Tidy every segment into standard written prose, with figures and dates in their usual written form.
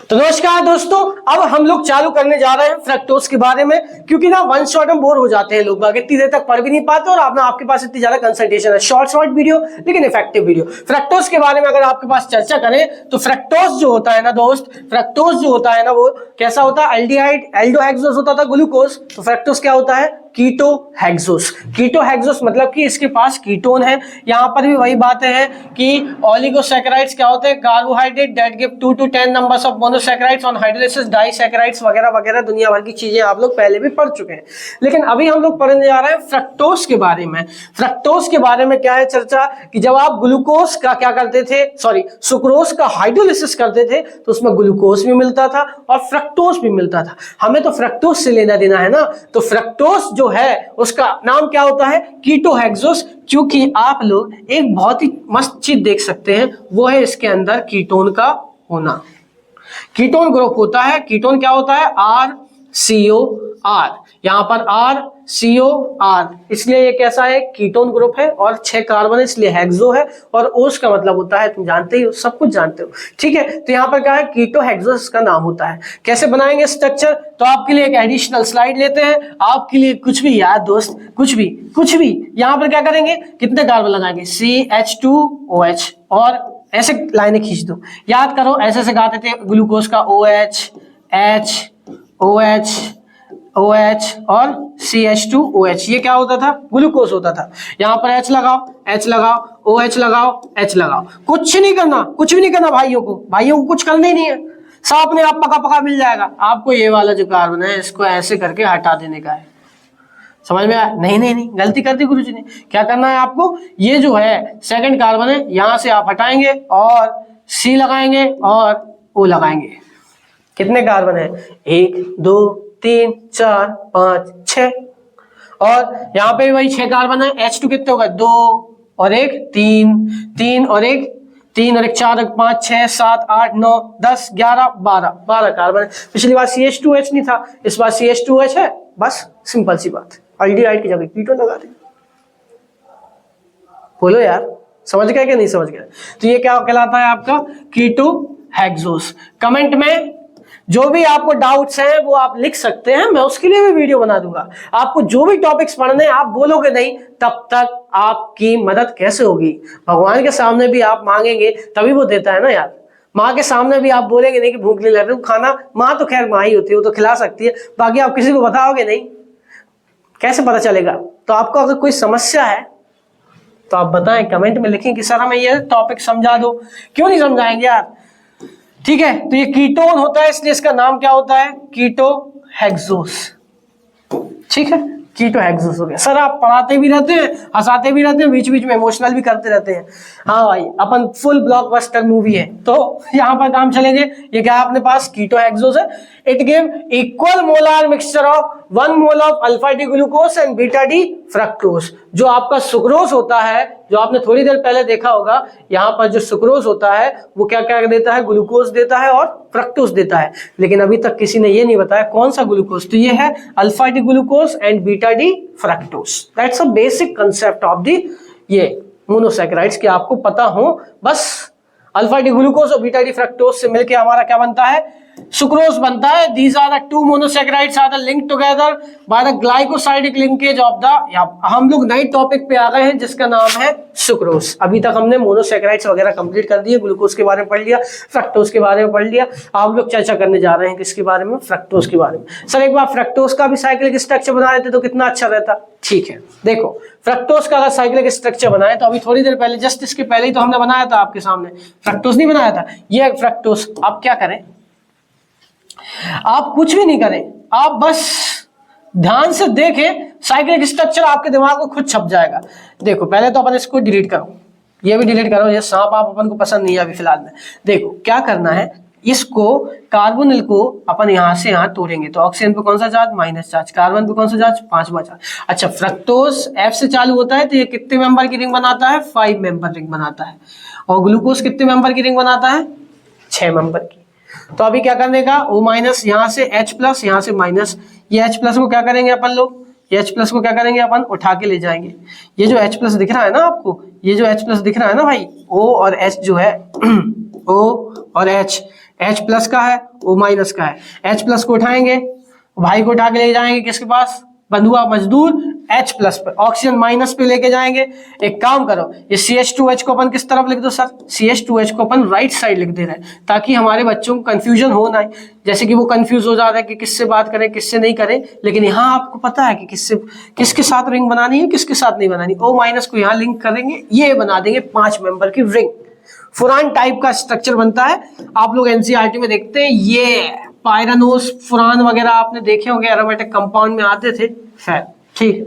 तो नमस्कार दोस्तों, अब हम लोग चालू करने जा रहे हैं फ्रक्टोज के बारे में, क्योंकि ना वन शॉट में बोर हो जाते हैं लोग, इतनी देर तक पढ़ भी नहीं पाते और आपके पास इतनी ज्यादा कंसंट्रेशन है। शॉर्ट वीडियो लेकिन इफेक्टिव वीडियो। फ्रक्टोज के बारे में अगर आपके पास चर्चा करें तो फ्रक्टोज जो होता है ना दोस्त, फ्रक्टोज जो होता है ना वो कैसा होता है? एल्डिहाइड एल्डोहेक्सोस होता था ग्लूकोज, तो फ्रक्टोज क्या होता है? कीटोहेक्सोस। कीटोहेक्सोस मतलब कि इसके पास कीटोन है। यहां पर भी वही बातें हैं कि ओलिगोसैकेराइड्स क्या होते हैं? Carbohydrate that give 2 to 10 numbers of monosaccharides on hydrolysis, disaccharides वगैरह वगैरह दुनिया भर की चीजें आप लोग पहले भी पढ़ चुके हैं। लेकिन अभी हम लोग पढ़ने जा रहे हैं फ्रक्टोज के बारे में। फ्रक्टोज के बारे में क्या है चर्चा कि जब आप ग्लूकोज का क्या करते थे, सुक्रोज का हाइड्रोलाइसिस करते थे तो उसमें ग्लूकोज भी मिलता था और फ्रक्टोज भी मिलता था। हमें तो फ्रक्टोज से लेना देना है ना, तो फ्रक्टोज जो है उसका नाम क्या होता है? कीटोहेक्सोस। क्योंकि आप लोग एक बहुत ही मस्त चीज देख सकते हैं, वो है इसके अंदर कीटोन का होना। कीटोन ग्रुप होता है। कीटोन क्या होता है? RCOR। यहां पर RCOR, इसलिए ये कैसा है? कीटोन ग्रुप है और 6 कार्बन है, इसलिए हेक्सो है। और ओस का मतलब होता है, तुम जानते ही हो, सब कुछ जानते हो, ठीक है। तो यहाँ पर क्या है? कीटोहेक्सोस का नाम होता है। कैसे बनाएंगे स्ट्रक्चर? तो आपके लिए एक एडिशनल स्लाइड लेते हैं, आपके लिए कुछ भी याद दोस्त, कुछ भी। यहाँ पर क्या करेंगे? कितने कार्बन लगाएंगे? CH2OH और ऐसे लाइनें खींच दो, याद करो। ऐसे गाते थे ग्लूकोज का OH, H, OH, OH और CH2OH। ये क्या होता था? ग्लूकोज होता था। यहाँ पर H लगाओ, H लगाओ, OH लगाओ, H लगाओ। कुछ भी नहीं करना भाइयों को कुछ करना ही नहीं है। सब अपने आप पका मिल जाएगा आपको। ये वाला जो कार्बन है इसको ऐसे करके हटा देने का है। समझ में आया? नहीं, गलती कर दी गुरुजी ने। क्या करना है आपको? ये जो है सेकंड कार्बन है, यहां से आप हटाएंगे और C लगाएंगे और O लगाएंगे। कितने कार्बन है? 1 2 3 4 5 6। और यहाँ पे वही 6 कार्बन है। H2 कितने होगा? 2 और 1 3, 3 और 1 3 और 1 4 और 5 6 7 8 9 10 11 12 कार्बन है। पिछली बार CH2H नहीं था, इस बार CH2H है। बस सिंपल सी बात है, एल्डिहाइड की जगह कीटोन लगा दें। बोलो यार, समझ गए कि नहीं समझ गए? तो ये क्या कहलाता है आपका? कीटोहेक्सोस। कमेंट में जो भी आपको डाउट्स हैं वो आप लिख सकते हैं, मैं उसके लिए भी वीडियो बना दूंगा। आपको जो भी टॉपिक्स पढ़ने आप बोलोगे नहीं, तब तक आपकी मदद कैसे होगी? भगवान के सामने भी आप मांगेंगे तभी वो देता है ना यार। माँ के सामने भी आप बोलेंगे नहीं कि भूख नहीं लग रही, खाना, माँ तो खैर माँ ही होती है, वो तो खिला सकती है, बाकी आप किसी को बताओगे नहीं, कैसे पता चलेगा? तो आपको अगर कोई समस्या है तो आप बताएं, कमेंट में लिखें कि सर हमें ये टॉपिक समझा दो। क्यों नहीं समझाएंगे यार, ठीक है। तो ये कीटोन होता है, इसलिए इसका नाम क्या होता है? कीटोहेक्सोस, ठीक है। कीटोहेक्सोस हो गया। सर आप पढ़ाते भी रहते हैं, हंसाते भी रहते हैं, बीच बीच में इमोशनल भी करते रहते हैं। हाँ भाई, अपन फुल ब्लॉकबस्टर मूवी है, तो यहाँ पर काम चलेंगे। ये क्या है अपने पास? कीटोहेक्सोस है। It give equal molar mixture of 1 mole of alpha D glucose and beta D fructose. जो आपका सुक्रोज होता है, जो आपने थोड़ी देर पहले देखा होगा, यहाँ पर जो सुक्रोज होता है वो क्या क्या देता है? ग्लूकोज देता है और फ्रक्टोज देता है। लेकिन अभी तक किसी ने ये नहीं बताया कौन सा ग्लूकोज। तो ये है alpha D glucose and beta D fructose. That's a basic concept of the ये मोनोसैकेराइड्स की आपको पता हो। बस अल्फा डी ग्लूकोज और बीटा डी फ्रक्टोज से मिलकर हमारा क्या बनता है? सुक्रोज बनता है। These are the two monosaccharides are the linked together by the glycosidic linkage of the। हम लोग नए टॉपिक पे आ गए हैं जिसका नाम है सुक्रोज। अभी तक हमने मोनोसैकेराइड्स वगैरह कंप्लीट कर दिए, ग्लूकोज के बारे में पढ़ लिया, फ्रक्टोज के बारे में पढ़ लिया। आप लोग चर्चा करने जा रहे हैं किसके बारे में? फ्रक्टोज के बारे में। सर एक बार फ्रक्टोज का भी साइक्लिक स्ट्रक्चर बना देते तो कितना अच्छा रहता। ठीक है, देखो फ्रक्टोज का अगर साइक्लिक स्ट्रक्चर बनाए तो अभी थोड़ी देर पहले, जस्ट इसके पहले ही तो हमने बनाया था आपके सामने। फ्रक्टोज नहीं बनाया था, ये फ्रक्टोज। आप क्या करें? आप कुछ भी नहीं करें, आप बस ध्यान से देखें, साइक्लिक स्ट्रक्चर आपके दिमाग में खुद छप जाएगा। देखो पहले तो अपन इसको डिलीट करो, ये भी डिलीट करो, ये सांप आप अपन को पसंद नहीं है अभी फिलहाल में। देखो क्या करना है, इसको कार्बोनिल को अपन यहां से यहां तोड़ेंगे तो ऑक्सीजन पे कौन सा चार्ज? Minus charge. कार्बन पे कौन सा चार्ज? 5वां चार्ज। अच्छा, फ्रक्टोज F से चालू होता है तो ये कितने मेंबर की रिंग बनाता है? 5 मेंबर रिंग बनाता है। और ग्लूकोज कितने मेंबर की रिंग बनाता है? 6 मेंबर की। तो अभी क्या करने का? O माइनस, यहां से H प्लस, यहां से माइनस। ये H प्लस को क्या करेंगे अपन लोग? ये H प्लस को क्या करेंगे अपन? उठा के ले जाएंगे। ये जो H प्लस दिख रहा है ना आपको, ये जो H प्लस दिख रहा है ना भाई, O और H जो है O और H, H प्लस का है, O माइनस का है। H प्लस को उठाएंगे, भाई को उठा के ले जाएंगे किसके पास, बंधुआ मजदूर H प्लस पे, ऑक्सीजन माइनस पे लेके जाएंगे। एक काम करो, ये CH2H को अपन किस तरफ लिख दो सर, CH2H को अपन राइट साइड लिख दे रहे हैं ताकि हमारे बच्चों को कंफ्यूजन हो ना, जैसे कि वो कंफ्यूज हो जा रहा है कि किससे बात करें किससे नहीं करें, लेकिन यहाँ आपको पता है कि किसके साथ रिंग बनानी है किसके साथ नहीं बनानी। O माइनस को यहाँ लिंक करेंगे, ये बना देंगे 5 मेंबर की रिंग, फुरान टाइप का स्ट्रक्चर बनता है। आप लोग एनसीईआरटी में देखते हैं, ये पायरानोस फुरान वगैरह आपने देखे होंगे, एरोमेटिक कंपाउंड में आते थे। खैर ठीक,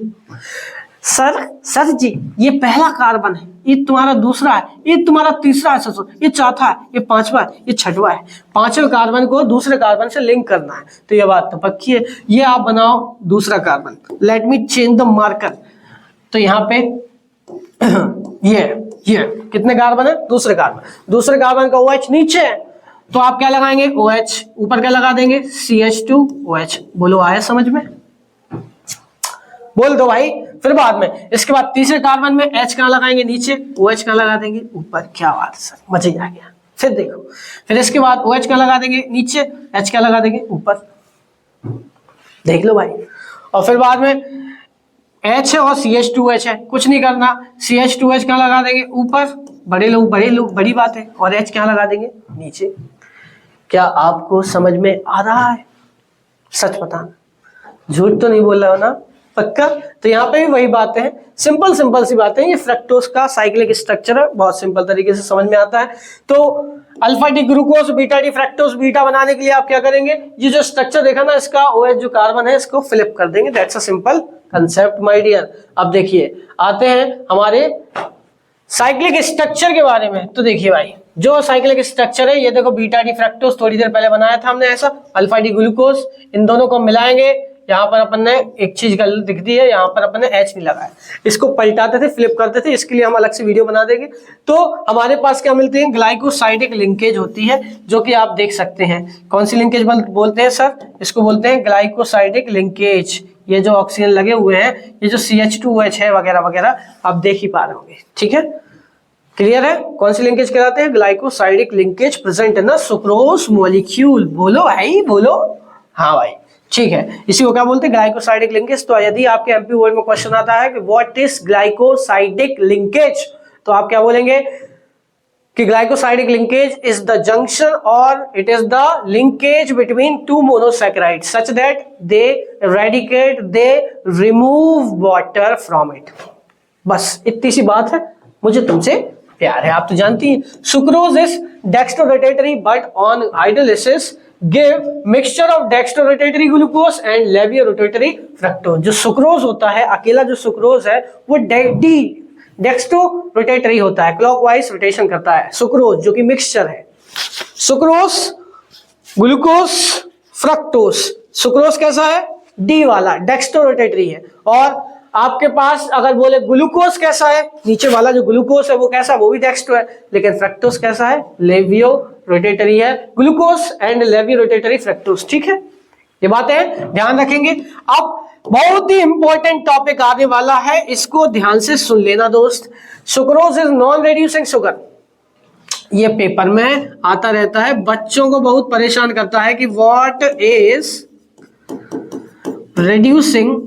सर जी ये पहला कार्बन है, ये तुम्हारा दूसरा है, ये तुम्हारा तीसरा है, सर ये चौथा है, ये पांचवा है, ये छठवा है। पांचवें कार्बन को दूसरे कार्बन से लिंक करना है, तो ये बात तो पक्की है। ये आप बनाओ दूसरा carbon, let me change the marker. तो यहाँ पे ये कितने कार्बन है, दूसरे दूसरे कार्बन का OH नीचे है, तो आप क्या लगाएंगे, OH, ऊपर क्या लगा देंगे, CH2OH। बोलो आया समझ में, बोल दो भाई। फिर बाद में इसके बाद तीसरे कार्बन में H कहाँ लगाएंगे, नीचे, OH कहाँ लगा देंगे, ऊपर। क्या बात है सर, मजा ही आ गया। फिर देखो, फिर इसके बाद OH कहाँ लगा देंगे, नीचे, H कहाँ लगा देंगे, ऊपर। देख लो भाई। और फिर बाद में H है और CH2H है, कुछ नहीं करना, CH2H कहाँ लगा देंगे, ऊपर। बड़े लोग बड़ी बात है। और H कहाँ लगा देंगे, नीचे। क्या आपको समझ में आ रहा है, सच बताना, झूठ तो नहीं बोल रहा हो ना, पक्का। तो यहाँ पे भी वही बातें हैं, सिंपल सी बातें हैं। ये फ्रक्टोज का साइक्लिक स्ट्रक्चर है, बहुत सिंपल तरीके से समझ में आता है। तो alpha D glucose, beta D fructose, beta बनाने के लिए आप क्या करेंगे, ये जो स्ट्रक्चर देखा ना, इसका OH जो कार्बन है इसको फ्लिप कर देंगे। That's a simple concept my dear. अब देखिए आते हैं हमारे साइक्लिक स्ट्रक्चर के बारे में। तो देखिए भाई, जो साइक्लिक स्ट्रक्चर है, ये देखो बीटा डी फ्रक्टोज थोड़ी देर पहले बनाया था हमने ऐसा, अल्फा डी ग्लूकोज, इन दोनों को मिलाएंगे। यहाँ पर अपन ने एक चीज गलत दिख दी है, यहाँ पर अपन ने H नहीं लगाया, इसको पलटाते थे, फ्लिप करते थे, इसके लिए हम अलग से वीडियो बना देंगे। तो हमारे पास क्या मिलते हैं, ग्लाइकोसाइडिक लिंकेज होती है, जो कि आप देख सकते हैं। कौन सी लिंकेज बोलते हैं सर, इसको बोलते हैं ग्लाइकोसाइडिक लिंकेज। ये जो ऑक्सीजन लगे हुए हैं, ये जो CH2OH है वगैरह वगैरह, आप देख ही पा रहे होंगे, ठीक है, क्लियर है। कौन सी लिंकेज कहलाते हैं, glycosidic linkage present in the sucrose molecule. बोलो भाई, बोलो, हाँ भाई, ठीक है। इसी को क्या बोलते हैं, ग्लाइकोसाइडिक लिंकेज। तो यदि आपके एमपी बोर्ड में क्वेश्चन आता है कि व्हाट इज ग्लाइकोसाइडिक लिंकेज, तो आप क्या बोलेंगे कि glycosidic linkage is the junction और it is the linkage between two monosaccharide such that they radicate, they remove water from it. बस इतनी सी बात है, मुझे तुमसे प्यार है, आप तो जानती हैं। Sucrose is dextrorotatory but on hydrolysis give mixture of dextrorotatory glucose and laevorotatory fructose. जो सुक्रोज होता है, अकेला जो सुक्रोज है वो डेक्स्ट्रोरोटेटरी होता है, क्लॉकवाइज रोटेशन करता है। सुक्रोज जो कि मिक्सचर है, सुक्रोज, ग्लूकोज, फ्रक्टोज। सुक्रोज कैसा है, डी वाला, डेक्स्ट्रोरोटेटरी है। और आपके पास अगर बोले ग्लूकोज कैसा है, नीचे वाला जो ग्लूकोज है वो कैसा, वो भी डेक्स्ट्रो है। लेकिन फ्रक्टोज कैसा है, लेवियो रोटेटरी है। ग्लूकोज एंड लेवियो रोटेटरी फ्रक्टोज, ठीक है, ये बातें ध्यान रखेंगे। अब बहुत ही इंपॉर्टेंट टॉपिक आने वाला है, इसको ध्यान से सुन लेना दोस्त। Sucrose is non reducing sugar. ये पेपर में आता रहता है, बच्चों को बहुत परेशान करता है कि व्हाट इज रिड्यूसिंग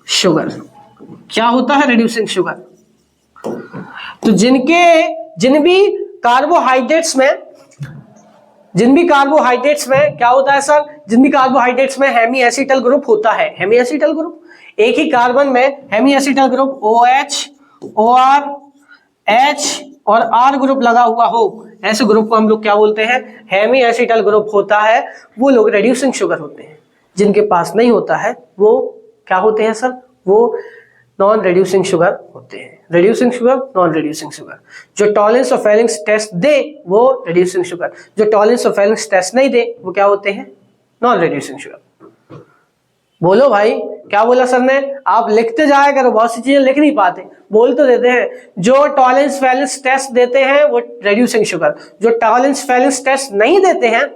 शुगर, क्या होता है रिड्यूसिंग शुगर। तो जिन भी कार्बोहाइड्रेट्स में क्या होता है सर, जिन भी कार्बोहाइड्रेट्स में हेमी एसिटल ग्रुप होता है, हेमी एसिटल ग्रुप, एक ही कार्बन में hemiacetal group OH, OR, H और R ग्रुप लगा हुआ हो, ऐसे ग्रुप को हम लोग क्या बोलते हैं, हेमी एसिटल ग्रुप होता है, वो लोग रिड्यूसिंग शुगर होते हैं। जिनके पास नहीं होता है वो क्या होते हैं सर, वो नॉन रिड्यूसिंग शुगर होते हैं। Reducing sugar, non reducing sugar. जो टॉलरेंस ऑफ फेलिंग्स टेस्ट दे वो रिड्यूसिंग शुगर, जो टॉलरेंस ऑफ फेलिंग्स टेस्ट नहीं दे वो क्या होते हैं, नॉन रिड्यूसिंग शुगर। बोलो भाई, क्या बोला सर ने, आप लिखते जाया करो, बहुत सी चीजें लिख नहीं पाते, बोल तो देते हैं। जो टॉलरेंस फेलिंग्स टेस्ट देते हैं वो रिड्यूसिंग शुगर, जो टॉलरेंस फेलिंग्स टेस्ट नहीं देते हैं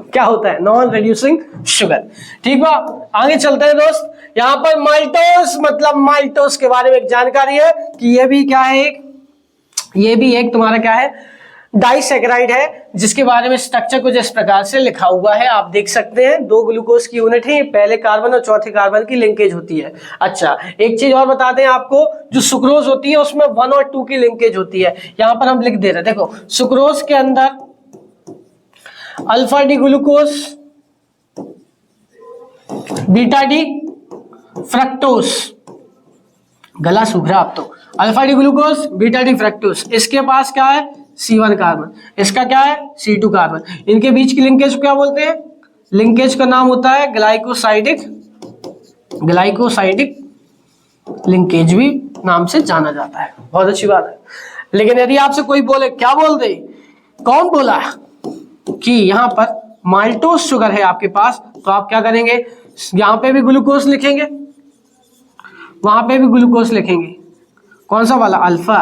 क्या होता है, नॉन रिड्यूसिंग शुगर। ठीक बा, आगे चलते हैं दोस्त। यहां पर माल्टोस, मतलब माल्टोस के बारे में एक जानकारी है कि ये भी क्या है, ये भी एक तुम्हारा क्या है, डाइसैकेराइड है, जिसके बारे में स्ट्रक्चर कुछ इस प्रकार से लिखा हुआ है, आप देख सकते हैं। 2 ग्लूकोज की यूनिट है, पहले कार्बन और चौथे कार्बन की लिंकेज होती है। अच्छा, एक चीज और बता दें आपको, जो सुक्रोज होती है उसमें 1 और 2 की लिंकेज होती है। यहां पर हम लिख दे रहे हैं, देखो सुक्रोज के अंदर alpha D glucose, beta D fructose, गला सूख रहा अब तो, alpha D glucose, beta D fructose, इसके पास क्या है C1 कार्बन, इसका क्या है C2 कार्बन। इनके बीच की लिंकेज को क्या बोलते हैं? लिंकेज का नाम होता है ग्लाइकोसाइडिक लिंकेज भी नाम से जाना जाता है। बहुत अच्छी बात है। लेकिन यदि आपसे कोई बोले, क्या बोल दे, कौन बोला कि यहां पर माल्टोज शुगर है आपके पास, तो आप क्या करेंगे, यहां पे भी ग्लूकोज लिखेंगे, वहां पे भी ग्लूकोज लिखेंगे, कौन सा वाला, अल्फा,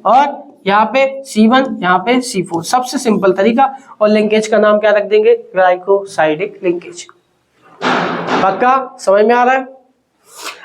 और यहाँ पे C1, यहाँ पे C4, सबसे सिंपल तरीका। और लिंकेज का नाम क्या रख देंगे, ग्लाइकोसाइडिक लिंकेज। पक्का समझ में आ रहा है?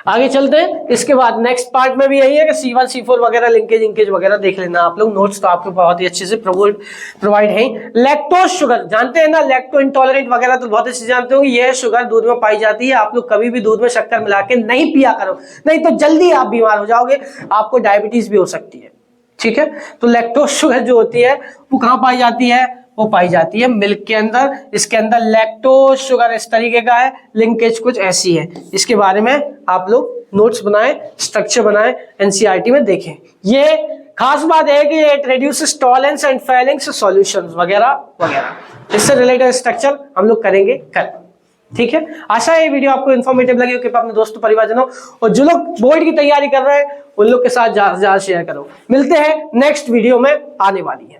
आगे चलते हैं। इसके बाद नेक्स्ट पार्ट में भी यही है कि C1 C4 वगैरह लिंकेज वगैरह देख लेना आप लोग, नोट्स तो आपको बहुत ही अच्छे से प्रोवाइड है। लैक्टोज शुगर जानते हैं ना, लैक्टो इंटॉलरेंट वगैरह तो बहुत अच्छे से जानते होंगे। यह शुगर दूध में पाई जाती है। आप लोग कभी भी दूध में शक्कर मिला के नहीं पिया करो, नहीं तो जल्दी आप बीमार हो जाओगे, आपको डायबिटीज भी हो सकती है। ठीक है, तो लैक्टोज शुगर जो होती है वो कहां पाई जाती है, वो पाई जाती है मिल्क के अंदर। इसके अंदर लैक्टोज शुगर इस तरीके का है, लिंकेज कुछ ऐसी है। इसके बारे में आप लोग नोट्स बनाएं, स्ट्रक्चर बनाएं, एनसीईआरटी में देखें। ये खास बात है कि it reduces Tollens and Fehling's solutions वगैरह वगैरह, इससे रिलेटेड स्ट्रक्चर हम लोग करेंगे कल। ठीक है, आशा है ये वीडियो आपको इन्फॉर्मेटिव लगी हो। कि अपने दोस्तों परिवारजनों और जो लोग बोर्ड की तैयारी कर रहे हैं उन लोग के साथ ज्यादा शेयर करो। मिलते हैं नेक्स्ट वीडियो में, आने वाली है।